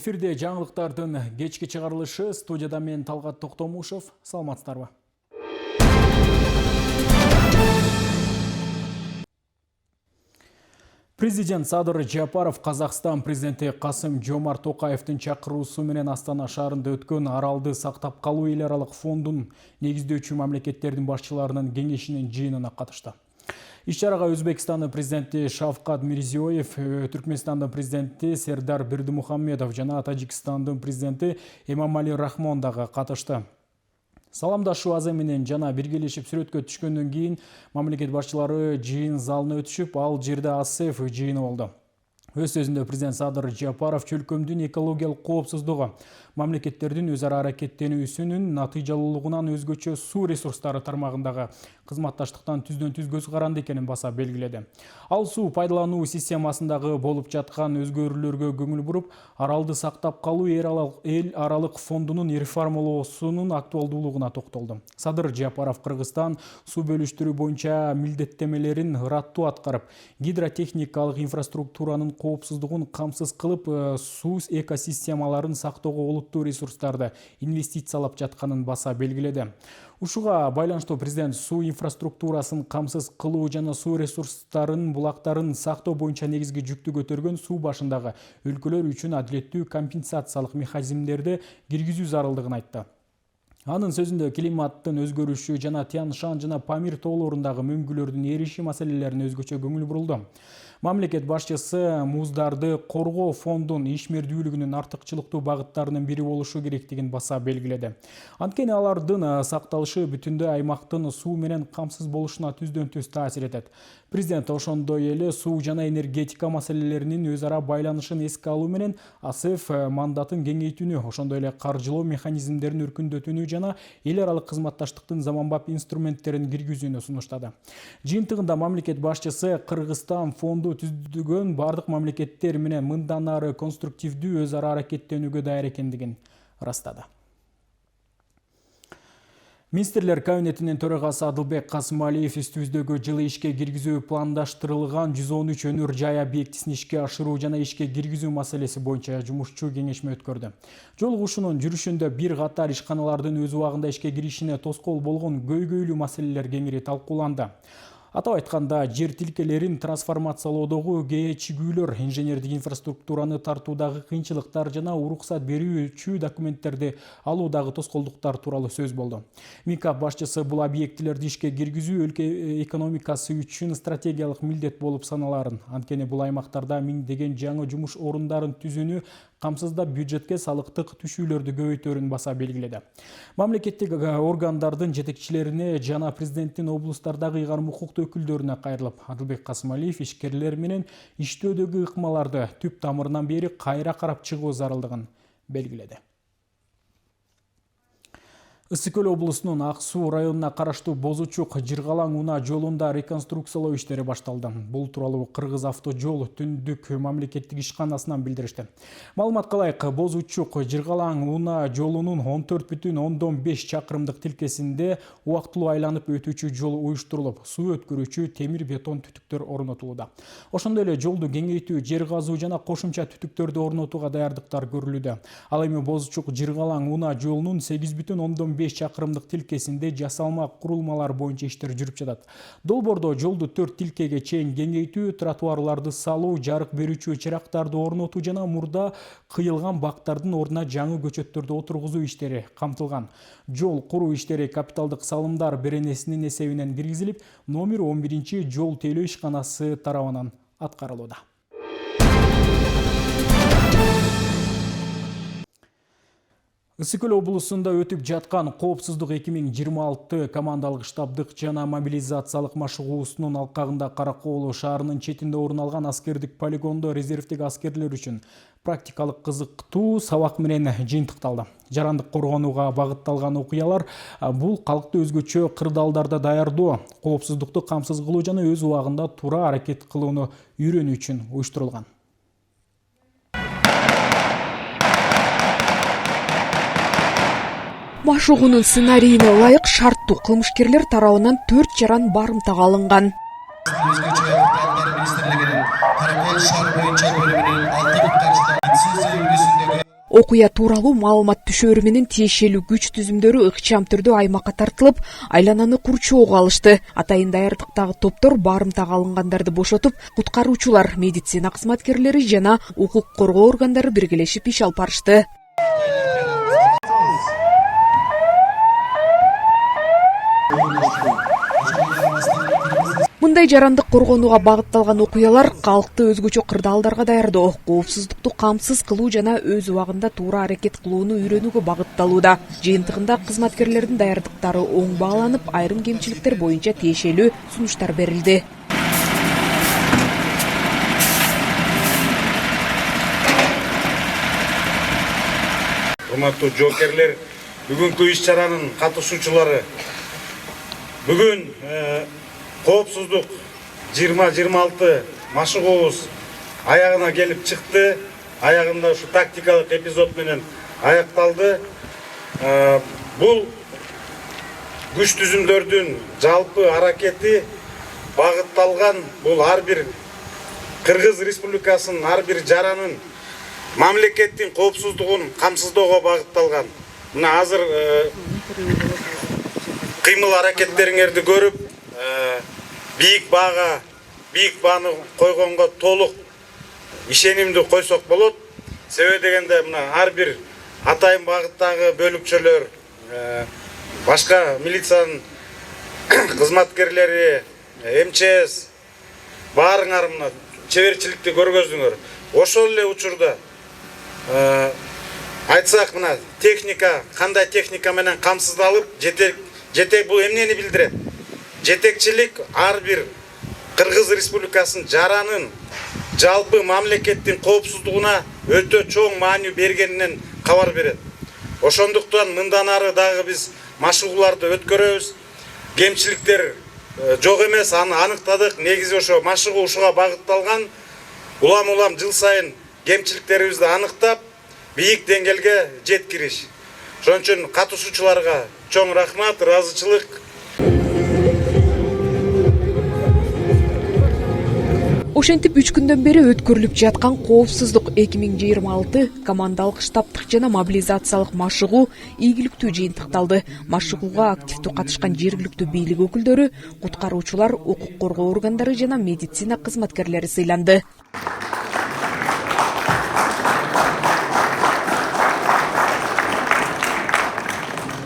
Эфирде жаңылыктардын кечки чыгарылышы, студияда мен Талгат Токтомушев. Саламатсыздарбы? Президент Садыр Жапаров Казакстан президенти Касым-Жомарт Токаевдин чакыруусу менен Астана шаарында өткөн аралды сактап калуу эл аралык фондун негиздөөчү мамлекеттердин башчыларынын кеңешинин жыйынына катышты. Иш-чарага Өзбекстандын президенти Шавкат Мирзиёев, Түркмөнстандын президенти Сердар Бердимухамедов жана Тажикстандын президенти Эмомали Рахмон дагы катышты. Саламдашуу азы менен жана биргелешип сүрөткө түшкөндөн кийин мамлекет башчылары жыйын залына өтүшүп, ал жерде АСФ жыйыны болду. Өз сөзүндө президент Садыр Жапаров чөлкөмдүн экологиялык коопсуздугу, мамлекеттердин өз ара аракеттенүүсүнүн натыйжалуулугунан өзгөчө суу ресурстары тармагындагы кызматташтыктан түздөн-түз көз каранды экенин баса белгиледи. Ал суу пайдалануу системасындагы болуп жаткан өзгөрүүлөргө көңүл буруп, аралды сактап калуу эл аралык фондунун реформалоосунун актуалдуулугуна токтолду. Садыр Жапаров Кыргызстан суу бөлүштүрүү боюнча милдеттемелерин ыраттуу аткарып, гидротехникалык инфраструктуранын коопсуздугун камсыз кылып, суу экосистемаларын сактоого олуттуу ресурстарды инвестициялап жатканын баса белгиледи. Ушуга байланыштуу президент суу инфраструктурасын камсыз кылуу жана суу ресурстарын, булактарын сактоо боюнча негизги жүктү көтөргөн суу башындагы өлкөлөр үчүн адилеттүү компенсациялык механизмдерди киргизүү зарылдыгын айтты. Анын сөзүндө климаттын өзгөрүшү жана Тянь-Шань жана Памир тоолорундагы мөңгүлөрдүн эриши маселелерине өзгөчө көңүл бурулду. Мамлекет башчысы муздарды коргоо фондун ишмердүүлүгүнүн артыкчылыктуу багыттарынын бири болушу керектигин баса белгиледи. Анткени алардын сакталышы бүтүндөй аймактын суу менен камсыз болушуна түздөн-түз таасир этет. Президент ошондой эле суу жана энергетика маселелеринин өз ара байланышын эске алуу менен АСФ мандатын кеңейтүүнү, ошондой эле каржылоо механизмдерин өркүндөтүүнү жана эл аралык кызматташтыктын заманбап инструменттерин киргизүүнү сунуштады. Жыйынтыгында мамлекет башчысы Кыргызстан фонду түздүгөн бардык мамлекеттер менен мындан ары конструктивдүү өз ара аракеттенүүгө даяр экендигин ырастады. Министрлер кабинетинин төрагасы Адылбек Касымалиев үстүбүздөгү жылы ишке киргизүү пландаштырылган 113 өнөр жай объектисин ишке ашыруу жана ишке киргизүү маселеси боюнча жумушчу кеңешме өткөрдү. Жолугушуунун жүрүшүндө бир катар ишканалардын өз убагында ишке киришине тоскоол болгон көйгөйлүү маселелер кеңири талкууланды. Атап айтканда, жер тилкелерин трансформациялоодогу кечигүүлөр, инженердик инфраструктураны тартуудагы кыйынчылыктар жана уруксат берүүчү документтерди алуудагы тоскоолдуктар тууралуу сөз болду. МИКАП башчысы бул объектилерди ишке киргизүү өлкө экономикасы үчүн стратегиялык милдет болуп саналарын, анткени бул аймактарда миңдеген жаңы жумуш орундарын түзүүнү камсыздап бюджетке салыктык түшүүлөрдү көбөйтөөрүн баса белгиледи. Мамлекеттик органдардын жетекчилерине жана президенттин облустардагы ыйгарым укуктуу өкүлдөрүнө кайрылып, Адылбек Касымалиев ишкерлер менен иштөөдөгү ыкмаларды түп тамырынан бери кайра карап чыгуу зарылдыгын белгиледи. Ысык Көл облусунун Ак Суу районуна караштуу Бозучук Жыргалаң унаа жолунда реконструкциялоо иштери башталды. Бул тууралуу Кыргыз автожол түндүк мамлекеттик ишканасынан билдиришти. Маалымат кылайык, Бозучук Жыргалаң унаа жолунун 14,5 чакырымдык тилкесинде убактылуу айланып өтүүчү жол уюштурулуп, суу өткөрүүчү темир бетон түтүктөр орнотулууда. Ошондой эле жолду кеңейтүү, жер казуу жана кошумча түтүктөрдү орнотууга даярдыктар көрүлүүдө. Ал эми Бозучук Жыргалаң унаа жолунун 8,5 чакырымдык тилкесинде жасалма курулмалар боюнча иштер жүрүп жатат. Долбоордо жолду 4 тилкеге чейин кеңейтүү, тротуарларды салуу, жарык берүүчү чырактарды орнотуу жана мурда кыйылган бактардын ордуна жаңы көчөттөрдү отургузуу иштери камтылган. Жол куруу иштери капиталдык салымдар беренесинин эсебинен киргизилип, номер 11 жол тейлөө ишканасы тарабынан аткарылууда. Ысык Көл облусунда өтүп жаткан коопсуздук 2026 командалык штабдык жана мобилизациялык машыгуусунун алкагында Каракоолу шаарынын четинде орун алган аскердик полигондо резервдик аскерлер үчүн практикалык кызыктуу сабак менен жыйынтыкталды. Жарандык коргонууга багытталган окуялар бул калкты өзгөчө кырдаалдарда даярдоо, коопсуздукту камсыз кылуу жана өз убагында туура аракет кылууну үйрөнүү үчүн уюштурулган. Машыгуунун сценарийине ылайык шарттуу кылмышкерлер тарабынан 4 жаран барымтага алынган. Өзгөчө Министрлигинин Каракол шаар боюнча бөлүмүнүн 6 бүктарчылык Окуя тууралуу маалымат түшөөрү менен тиешелүү күч түзүмдөрү ыкчам түрдө аймакка тартылып, айлананы курчоого алышты. Атайын даярдыктагы топтор барымтага алынгандарды бошотуп, куткаруучулар, медицина кызматкерлери жана укук коргоо органдары биргелешип иш алып барышты. Мындай жарандык коргонууга багытталган окуялар калкты өзгөчө кырдаалдарга даярдоо, коопсуздукту камсыз кылуу жана өз убагында туура аракет кылууну үйрөнүүгө багытталууда. Жыйынтыгында кызматкерлердин даярдыктары оң бааланып, айрым кемчиликтер боюнча тиешелүү сунуштар берилди. Урматтуу жоокерлер, бүгүнкү иш-чаранын катышуучулары, бүгүн коопсуздук 20-26 машыгуубуз аягына келип чыкты. Аягында ушу тактикалык эпизод менен аякталды. Бул күч түзүмдөрдүн жалпы аракети багытталган. Бул ар бир Кыргыз Республикасынын ар бир жаранын мамлекеттин коопсуздугун камсыздоого багытталган. Мына азыр кыймыл аракеттериңерди көрүп, бийик бааны койгонго толук ишенимди койсок болот. Себеби дегенде мына ар бир атайын багыттагы бөлүкчөлөр, башка милициянын кызматкерлери, МЧС баарыңар мына чеберчиликти көргөздүңөр. Ошол эле учурда айтсак мына техника, кандай техника менен камсыздалып, жетек бул эмнени билдирет? Жетекчилик ар бир Кыргыз Республикасынын жаранын жалпы мамлекеттин коопсуздугуна өтө чоң маанилүү бергенинен кабар берет. Ошондуктан мындан ары дагы биз машыгууларды өткөрөбүз. Кемчиликтер жок эмес, аны аныктадык. Негизи ошо машыгуу ушуга багытталган. Улам жыл сайын кемчиликтерибизди аныктап, бийик деңгээлге жеткириш. Ошон үчүн катышуучуларга чоң рахмат, ыраазычылык. Ошентип 3 күндөн бери өткөрүлүп жаткан коопсуздук 2026 командалык штабтык жана мобилизациялык машыгуу ийгиликтүү жыйынтыкталды. Машыгууга активдүү катышкан жергиликтүү бийлик өкүлдөрү, куткаруучулар, укук коргоо органдары жана медицина кызматкерлери сыйланды.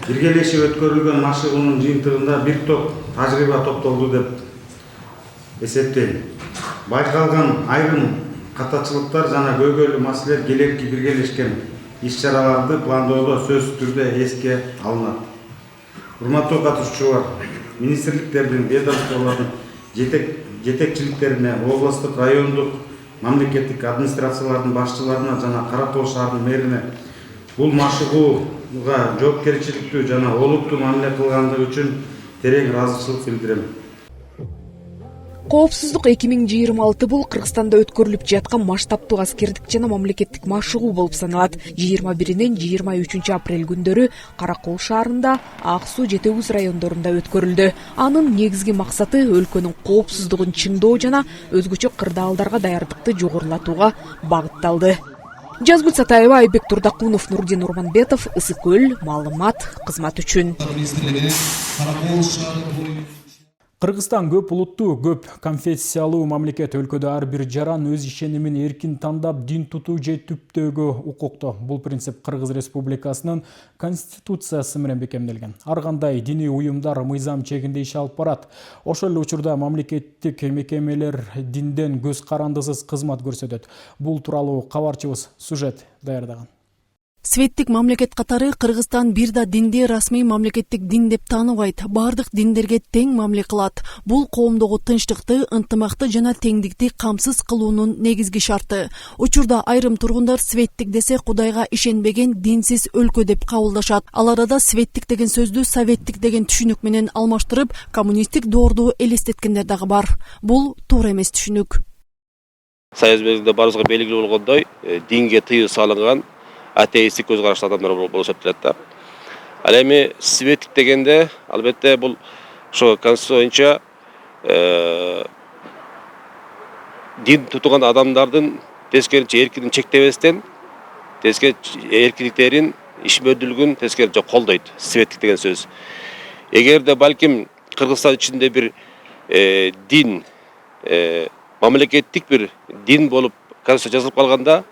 Биргелешип өткөрүлгөн машыгуунун жыйынтыгында бир топ тажрыйба топтолду деп эсептейм. Байкалган айрым катачылыктар жана көйгөйлүү маселелер келерки биргелешкен иш-чараларды пландоодо сөзсүз түрдө эске алынат. Урматтуу катышуучулар, министрликтердин, ведомстволордун жетекчиликтерине, областтык, райондук, мамлекеттик администрациялардын башчыларына жана Кара Тоо шаарынын мэрине бул машыгууга жоопкерчиликтүү жана олуттуу мамиле кылгандыгы үчүн терең ыраазычылык билдирем. Коопсуздук 2026 бул Кыргызстанда өткөрүлүп жаткан масштабтуу аскердик жана мамлекеттик машыгуу болуп саналат. 21-ден 23 апрель күндөрү Каракол шаарында, Ак Суу, Жети Өгүз райондорунда өткөрүлдү. Анын негизги максаты өлкөнүн коопсуздугун чыңдоо жана өзгөчө кырдаалдарга даярдыкты жогорулатууга багытталды. Жазгүл Сатаева, Айбек Турдакунов, Нурдин Урманбетов, Ысык Көл, маалымат, кызмат үчүн. Кыргызстан көп улуттуу, көп конфессиялуу мамлекет. Өлкөдө ар бир жаран өз ишенимин эркин тандап, дин тутуу же түптөөгө укуктуу. Бул принцип Кыргыз Республикасынын конституциясы менен бекемделген. Ар кандай диний уюмдар мыйзам чегинде иш алып барат. Ошол эле учурда мамлекеттик мекемелер динден көз карандысыз кызмат көрсөтөт. Бул тууралуу кабарчыбыз сюжет даярдаган. Светтик мамлекет катары Кыргызстан бир да динди расмий мамлекеттик дин деп тааныбайт. Бардык диндерге тең мамиле кылат. Бул коомдогу тынчтыкты, ынтымакты жана теңдикти камсыз кылуунун негизги шарты. Учурда айрым тургундар светтик десе Кудайга ишенбеген динсиз өлкө деп кабылдашат. Ал арада светтик деген сөздү советтик деген түшүнүк менен алмаштырып, коммунисттик доорду элестеткендер дагы бар. Бул туура эмес түшүнүк. Союз мезгилинде баарыбызга белгилүү болгондой, динге тыюу салынган атеистик көз караштуу адамдар болуп эсептелет да. Ал эми светтик дегенде албетте бул ошо конституция боюнча дин тутуган адамдардын тескерисинче эркин чектебестен тескери эркиндиктерин ишмердүүлүгүн тескери колдойт. Светтик деген сөз. Эгерде балким Кыргызстан ичинде бир дин, мамлекеттик бир дин болуп конституция жазылып калганда,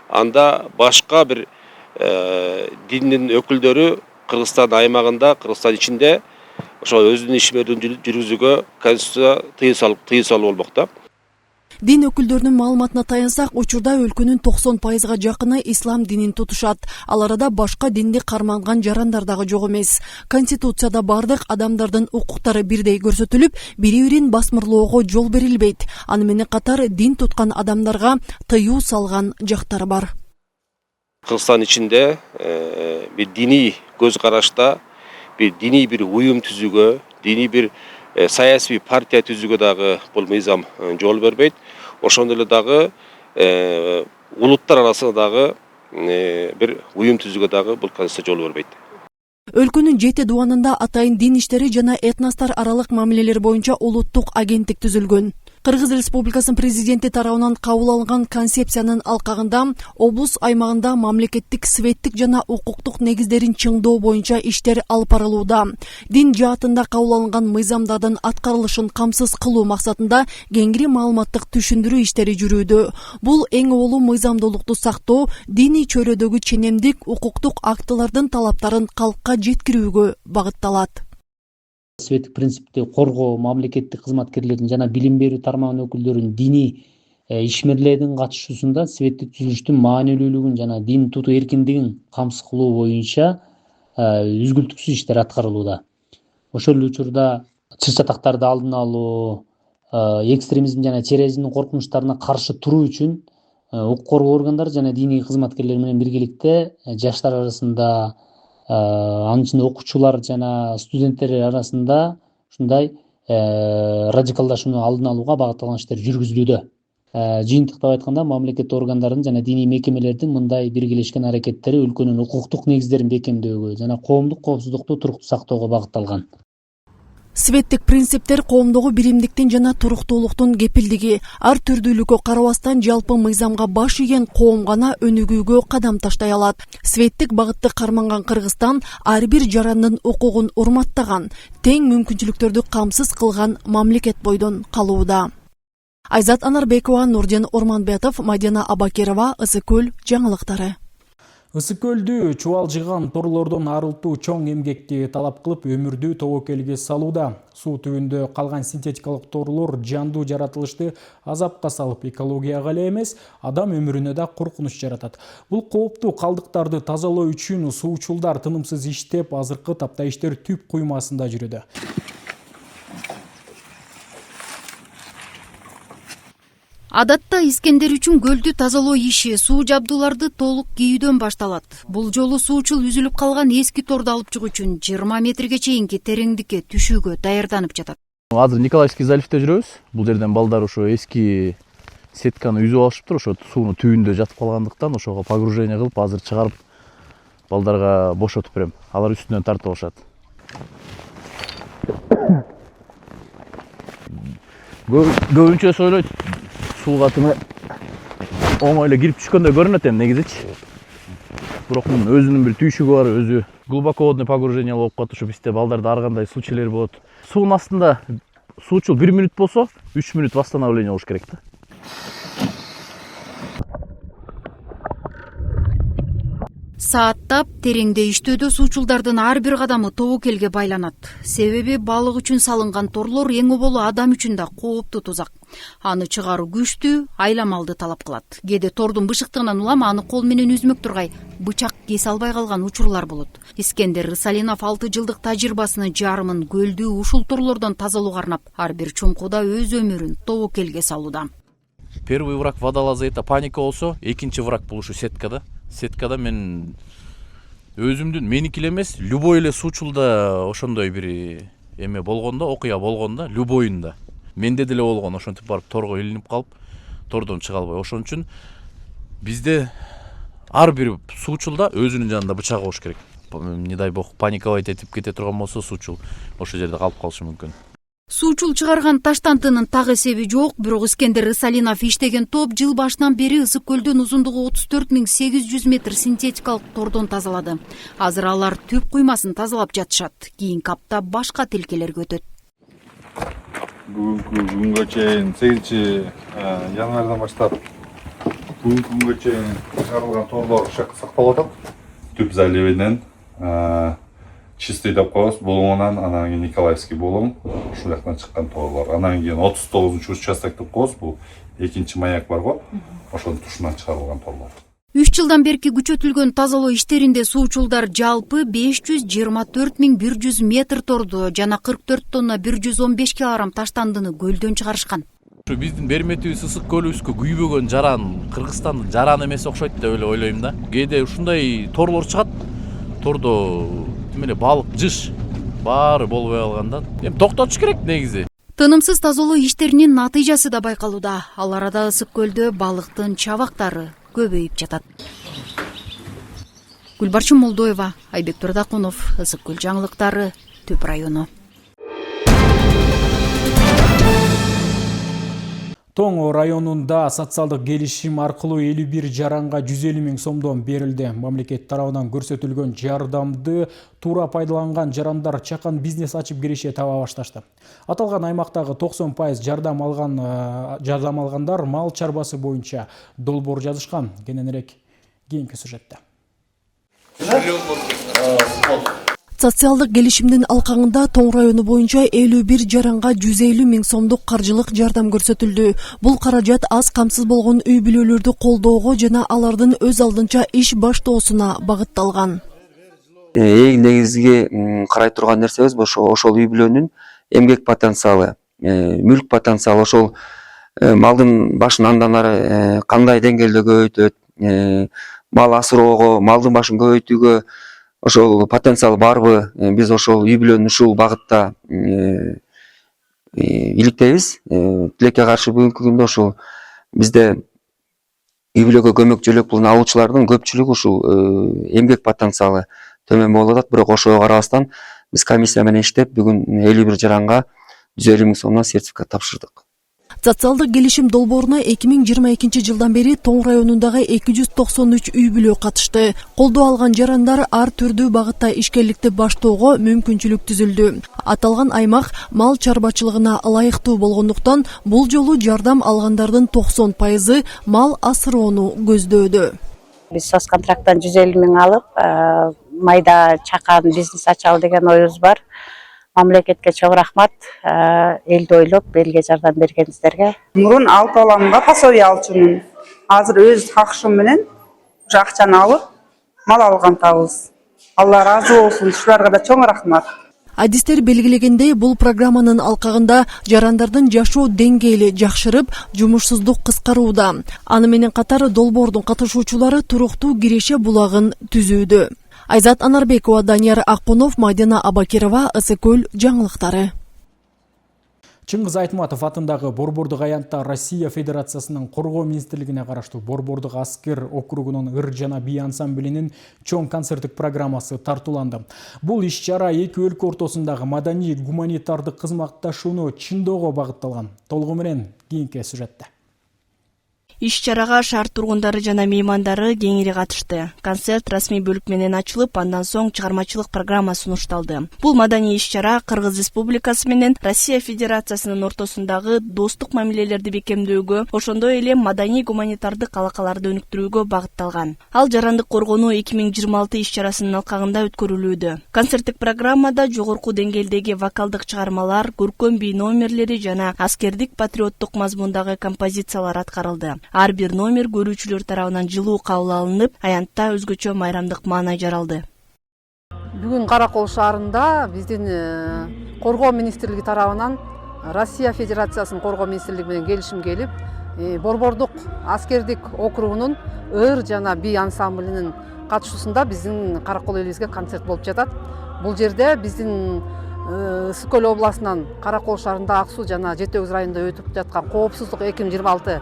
анда башка бир диндин өкүлдөрү Кыргызстан аймагында, Кыргызстан ичинде ошо өзүнүн ишмердүүлүгүн жүргүзүүгө конституция тыюу салуу болмок да. Дин өкүлдөрүнүн маалыматына таянсак, учурда өлкөнүн 90%га жакыны ислам динин тутушат. Ал арада башка динди карманган жарандар дагы жок эмес. Конституцияда бардык адамдардын укуктары бирдей көрсөтүлүп, бири-бирин басмырлоого жол берилбейт. Аны менен катар дин туткан адамдарга тыюу салган жактары бар. Кыргызстан ичинде бир диний көз карашта, бир диний бир уюм түзүүгө, диний бир саясий партия түзүүгө дагы бул мыйзам жол бербейт. Ошондой эле дагы улуттар арасында дагы бир уюм түзүүгө дагы бул конституция жол бербейт. Өлкөнүн 7 дубанында атайын дин иштери жана этностор аралык мамилелер боюнча улуттук агенттик түзүлгөн. Кыргыз Республикасынын президенти тарабынан кабыл алынган концепциянын алкагында облус аймагында мамлекеттик светтик жана укуктук негиздерин чыңдоо боюнча иштер алып барылууда. Дин жаатында кабыл алынган мыйзамдардын аткарылышын камсыз кылуу максатында кеңири маалыматтык түшүндүрүү иштери жүрүүдө. Бул эң олуу мыйзамдуулукту сактоо, диний чөйрөдөгү ченемдик укуктук актылардын талаптарын калкка жеткирүүгө багытталат. Светтик принципти коргоо, мамлекеттик кызматкерлердин жана билим берүү тармагынын өкүлдөрүнүн диний ишмерлердин катышуусунда светтик түзүлүштүн маанилүүлүгүн жана дин тутуу эркиндигин камсыз кылуу боюнча үзгүлтүксүз иштер аткарылууда. Ошол эле учурда чыр-чатактарды алдын алуу, экстремизм жана терроризмдин коркунучтарына каршы туруу үчүн укук коргоо органдары жана диний кызматкерлер менен биргеликте жаштар арасында, анын ичинде окуучулар жана студенттер арасында ушундай радикалдашууну алдын алууга багытталган иштер жүргүзүлүүдө. Жыйынтыктап айтканда, мамлекет органдарынын жана диний мекемелердин мындай биргелешкен аракеттери өлкөнүн укуктук негиздерин бекемдөөгө жана коомдук коопсуздукту туруктуу сактоого багытталган. Светтик принциптер коомдогу биримдиктин жана туруктуулуктун кепилдиги. Ар түрдүүлүккө карабастан жалпы мыйзамга баш ийген коом гана өнүгүүгө кадам таштай алат. Светтик багытты карманган Кыргызстан ар бир жарандын укугун урматтаган, тең мүмкүнчүлүктөрдү камсыз кылган мамлекет бойдон калууда. Айзат Анарбекова, Нурден Орманбетов, Мадина Абакерова, Ысык-Көл жаңылыктары. Ысык-Көлдү чубалжыган торлордон арылтуу чоң эмгекти талап кылып, өмүрдү тобокелге салууда. Суу түбүндө калган синтетикалык торлор жандуу жаратылышты азапка салып, экологияга эле эмес, адам өмүрүнө да коркунуч жаратат. Бул кооптуу калдыктарды тазалоо үчүн суучулдар тынымсыз иштеп, азыркы тапта иштер түп куймасында жүрүүдө. Адатта искендер үчүн көлдү тазалоо иши суу жабдууларды толук кийүүдөн башталат. Бул жолу суучул үзүлүп калган эски торду алып чыгуу үчүн 20 метрге чейинки тереңдикке түшүүгө даярданып жатат. Азыр Николаевский заливде жүрөбүз. Бул жерден балдар ошо эски сетканы үзүп алышыптыр. Ошо суунун түбүндө жатып калгандыктан ошого погружение кылып, азыр чыгарып балдарга бошотуп берем. Алар үстүнөн тартып алышат. Көбүнчө ойлойт, сууга тыма оңой эле кирип түшкөндөй көрүнөт эми негизичи. Бирок мунун өзүнүн бир түйшүгү бар, өзү глубоководный погружение болуп калат. Ошо бизде балдарда ар кандай случайлар болот. Суунун астында суучул 1 минут болсо, 3 минут восстановление болуш керек да. Сааттап тереңде иштөөдө суучулдардын ар бир кадамы тобокелге байланат. Себеби балык үчүн салынган торлор эң оболу адам үчүн да кооптуу тузак. Аны чыгаруу күчтүү, айламалды талап кылат. Кээде тордун бышыктыгынан улам аны кол менен үзмөк тургай бычак кесе албай калган учурлар болот. Искендер Рысалинов 6 жылдык тажрыйбасынын жарымын көлдү ушул торлордон тазалоого арнап, ар бир чуңкуда өз өмүрүн тобокелге салууда. Первый враг водолаза это паника болсо, экинчи враг бул ушу сеткада. Сеткада мен өзүмдүн меники эле эмес, любой эле суучулда ошондой бир эме болгондо, окуя болгондо, любойунда. Менде деле болгон, ошентип барып торго илинип калып, тордон чыга албай. Ошон үчүн бизде ар бир суучулда өзүнүн жанында бычагы болуш керек. Не дай бог паниковать этип кете турган болсо, суучул ошол жерде калып калышы мүмкүн. Суучул чыгарган таштантынын так эсеби жок, бирок Искендер Ысалинов иштеген топ жыл башынан бери Ысык көлдүн узундугу 34.800 метр синтетикалык тордон тазалады. Азыр алар түп куймасын тазалап жатышат. Кийинки апта башка тилкелерге өтөт. Бүгүнкү күнгө чейин 8-январдан баштап бүгүнкү күнгө чейин чыгарылган торлор сакталып атат. Түп заливинен чистый деп коебуз, Булуңунан, анан кийин Николаевский Булуң, ушул жактан чыккан торлор. Анан кийин 39-участок деп коебуз, бул экинчи маяк бар го, ошонун тушунан чыгарылган торлор. 3 жылдан берки күчөтүлгөн тазалоо иштеринде суучулдар жалпы 524.100 метр торду жана 44 тонна 115 килограмм таштандыны көлдөн чыгарышкан. Биздин берметибиз Ысык көлүбүзгө күйбөгөн жаран, Кыргызстандын жараны эмес окшойт деп эле ойлойм да. Кээде ушундай торлор чыгат. Тордо балык, жыш баары болбой калганда эми токтотуш керек негизи. Тынымсыз тазалоо иштеринин натыйжасы да байкалууда. Ал арада Ысык көлдө балыктын чабактары көбөйүп жатат. Гүлбарчын Молдоева, Айбек Турдакунов, Ысык көл жаңылыктары, Төп району. Тоң районунда социалдык келишим аркылуу 51 жаранга 150 000 сомдон берилди. Мамлекет тарабынан көрсөтүлгөн жардамды туура пайдаланган жарандар чакан бизнес ачып киреше таба башташты. Аталган аймактагы 90% жардам алгандар мал чарбасы боюнча долбоор жазышкан. Кененирээк кийинки сюжетте. Социалдык келишимдин алкагында Тоң району боюнча 51 жаранга 150 000 сомдук каржылык жардам көрсөтүлдү. Бул каражат аз камсыз болгон үй бүлөлөрдү колдоого жана алардын өз алдынча иш баштоосуна багытталган. Эң негизги карай турган нерсебиз ошол үй бүлөнүн эмгек потенциалы, мүлк потенциалы, ошол малдын башын андан ары кандай деңгээлде көбөйтөт, мал асыроого, малдын башын көбөйтүүгө ошол потенциал барбы, биз ошол үй бүлөнү ушул багытта иликтейбиз. Тилекке каршы бүгүнкү күндө ошол бизде үй бүлөгө көмөк жөлөк пулун алуучулардын көпчүлүгү ушул эмгек потенциалы төмөн болуп атат. Бирок ошого карабастан биз комиссия менен иштеп бүгүн 51 жаранга 150 000 сомдон сертификат тапшырдык. Социалдык келишим долбооруна 2022 жылдан бери Тоң районундагы 293 үй бүлө катышты. Колдоо алган жарандар ар түрдүү багытта ишкерликти баштоого мүмкүнчүлүк түзүлдү. Аталган аймак мал чарбачылыгына ылайыктуу болгондуктан бул жолу жардам алгандардын 90% мал асыроону көздөөдө. Биз соцконтракттан 150 000 алып, майда чакан бизнес ачалы деген оюбуз бар. Мамлекетке чоң рахмат, элди ойлоп, элге жардам бергениңиздерге. Мурун 6 баламга пособие алчумун. Азыр өз акчам менен акчаны алып, мал алгантабыз. Алла разы болсун, шуларга да чоң рахмат. Адистер белгилегендей, бул программанын алкагында жарандардын жашоо деңгээли жакшырып, жумушсуздук кыскарууда. Аны менен катары долбоордун катышуучулары туруктуу киреше булагын түзүүдө. Айзат Анарбекова, Данияр Акунов, Мадина Абакирова, Ысык көл жаңылыктары. Чыңгыз Айтматов атындагы Борбордук аянтта Россия Федерациясынын Коргоо министрлигине караштуу Борбордук аскер округунун ыр жана бий ансамблинин чоң концерттик программасы тартууланды. Бул иш-чара эки өлкө ортосундагы маданий гуманитардык кызматташууну чындоого багытталган. Толугу менен кийинки сюжетте. Иш-чарага шаар тургундары жана меймандары кеңири катышты. Концерт расмий бөлүк менен ачылып, андан соң чыгармачылык программа сунушталды. Бул маданий иш-чара Кыргыз Республикасы менен Россия Федерациясынын ортосундагы достук мамилелерди бекемдөөгө, ошондой эле маданий гуманитардык алакаларды өнүктүрүүгө багытталган. Ал жарандык коргонуу 2026 иш-чарасынын алкагында өткөрүлүүдө. Концерттик программада жогорку деңгээлдеги вокалдык чыгармалар, көркөм бий номерлери жана аскердик патриоттук мазмундагы композициялар аткарылды. Ар бир номер көрүүчүлөр тарабынан жылуу кабыл алынып, аянтта өзгөчө майрамдык маанай жаралды. Бүгүн Каракол шаарында биздин Коргоо министрлиги тарабынан Россия Федерациясынын Коргоо министрлиги менен келишим келип, Борбордук аскердик округунун ыр жана бий ансамблинин катышуусунда биздин Каракол элибизге концерт болуп жатат. Бул жерде биздин Ысык көл областынан Каракол шаарында Ак Суу жана Жети Өгүз районунда өтүп жаткан коопсуздук 2026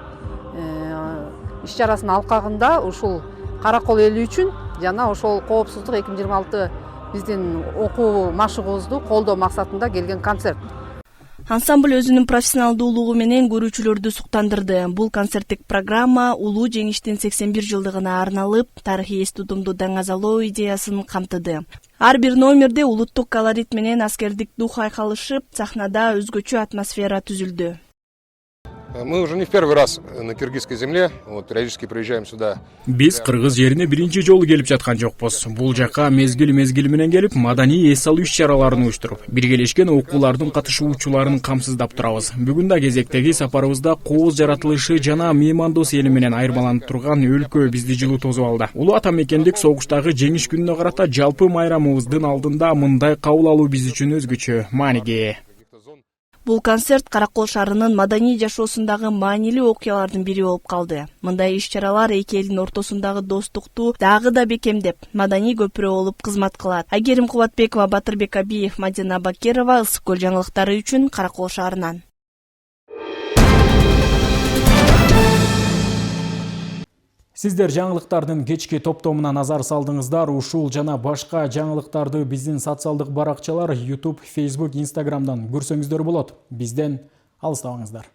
иш-чарасынын алкагында ушул Каракол эли үчүн жана ошол коопсуздук 2026 биздин окуу машыгыбызды колдоо максатында келген концерт. Ансамбль өзүнүн профессионалдуулугу менен көрүүчүлөрдү суктандырды. Бул концерттик программа улуу жеңиштин 81 жылдыгына арналып, тарыхый эс тутумду даңазалоо идеясын камтыды. Ар бир номерде улуттук колорит менен аскердик дух айкалышып, сахнада өзгөчө атмосфера түзүлдү. Мы уже не в первый раз на киргизской земле, периодически приезжаем сюда. Биз кыргыз жерине биринчи жолу келип жаткан жокпуз. Бул жака мезгил менен келип, маданий эс алуу иш-чараларын уюштуруп, биргелешкен окуулардын катышуучуларын камсыздап турабыз. Бүгүн да кезектеги сапарыбызда кооз жаратылышы жана меймандос эли менен айырмаланып турган өлкө бизди жылуу тосуп алды. Улуу ата мекендик согуштагы жеңиш күнүнө карата жалпы майрамыбыздын алдында мындай кабыл алуу биз үчүн өзгөчө мааниге ээ. Бул концерт Каракол шаарынын маданий жашоосундагы маанилүү окуялардын бири болуп калды. Мындай иш-чаралар эки элдин ортосундагы достукту дагы да бекемдеп, маданий көпүрө болуп кызмат кылат. Айгерим Кубатбекова, Батырбек Абиев, Мадина Бакерова, Ысык көл жаңылыктары үчүн Каракол шаарынан. Сиздер жаңылыктардын кечки топтомуна назар салдыңыздар. Ушул жана башка жаңылыктарды биздин социалдык баракчалар YouTube, Facebook, Instagram'дан көрсөңүздөр болот. Бизден алыстабаңыздар.